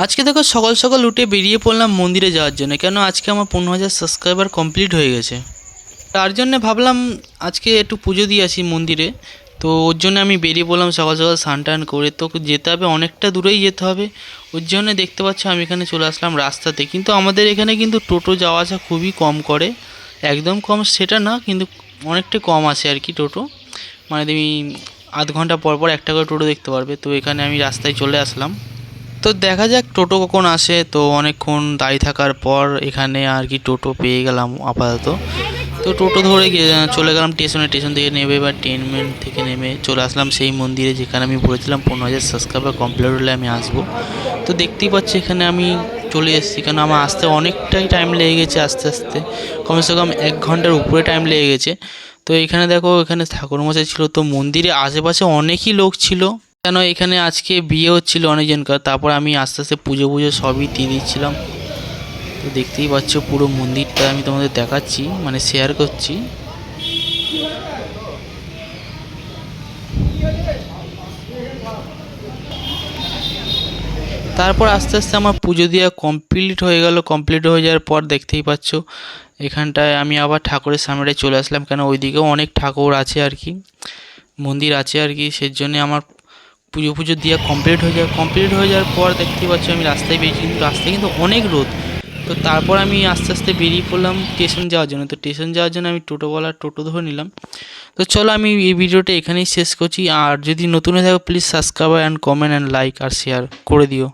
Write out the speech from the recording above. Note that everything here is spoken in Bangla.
আজকে দেখো সকাল সকাল উঠে বেরিয়ে পড়লাম মন্দিরে যাওয়ার জন্য, কেন আজকে আমার 15,000 সাবস্ক্রাইবার কমপ্লিট হয়ে গেছে। তার জন্য ভাবলাম আজকে একটু পুজো দিয়ে আসি মন্দিরে। তো ওর জন্য আমি বেরিয়ে পড়লাম সকাল সকাল স্নান টান করে। তো যেতে হবে অনেকটা দূরেই যেতে হবে, ওর জন্য দেখতে পাচ্ছ আমি এখানে চলে আসলাম রাস্তাতে। কিন্তু আমাদের এখানে কিন্তু টোটো যাওয়া আসা খুবই কম করে, একদম কম সেটা না, কিন্তু অনেকটা কম আসে আর কি টোটো। মানে তুমি আধ ঘন্টা পর পর একটা করে টোটো দেখতে পারবে। তো এখানে আমি রাস্তায় চলে আসলাম। তো দেখা যাক টোটো কখন আসে। তো অনেকক্ষণ দাঁড়িয়ে থাকার পর এখানে আর কি টোটো পেয়ে গেলাম আপাতত। তো টোটো ধরে চলে গেলাম স্টেশনে। স্টেশন থেকে নেমে বা ট্রেন থেকে নেমে চলে আসলাম সেই মন্দিরে যেখানে আমি বলেছিলাম 15,000 সাবস্ক্রাইবার কমপ্লিট হলে আমি আসবো। তো দেখতেই পাচ্ছি এখানে আমি চলে এসেছি, কেন আমার আসতে অনেকটাই টাইম লেগে গেছে, আস্তে আস্তে কমসে কম 1 ঘন্টার উপরে টাইম লেগে গেছে। তো এখানে দেখো এখানে ঠাকুরমশাই ছিল, তো মন্দিরে আশেপাশে অনেকই লোক ছিল, কেন এখানে আজকে বিয়ে হচ্ছিল অনেকজনকার। তারপর আমি আস্তে আস্তে পুজো পুজো সবই দিয়ে দিচ্ছিলাম। তো দেখতেই পাচ্ছ পুরো মন্দিরটা আমি তোমাদের দেখাচ্ছি, মানে শেয়ার করছি। তারপর আস্তে আস্তে আমার পুজো দেওয়া কমপ্লিট হয়ে গেল। কমপ্লিট হয়ে যাওয়ার পর দেখতেই পাচ্ছ এখানটায় আমি আবার ঠাকুরের সামনে চলে আসলাম, কেন ওইদিকেও অনেক ঠাকুর আছে আর কি, মন্দির আছে আর কি। সেজন্য আমার পুজো পুজো দেওয়া কমপ্লিট হয়ে যাওয়ার পর দেখতেই পাচ্ছ আমি রাস্তায় বেরিয়েছি, কিন্তু রাস্তায় কিন্তু অনেক রোদ। তো তারপর আমি আস্তে আস্তে বেরিয়ে পড়লাম স্টেশন যাওয়ার জন্য। তো স্টেশন যাওয়ার জন্য আমি টোটোওয়ালার টোটো ধরে নিলাম। তো চলো আমি এই ভিডিওটা এখানেই শেষ করছি। আর যদি নতুন হয়ে থাকো please subscribe and comment and like আর শেয়ার করে দিও।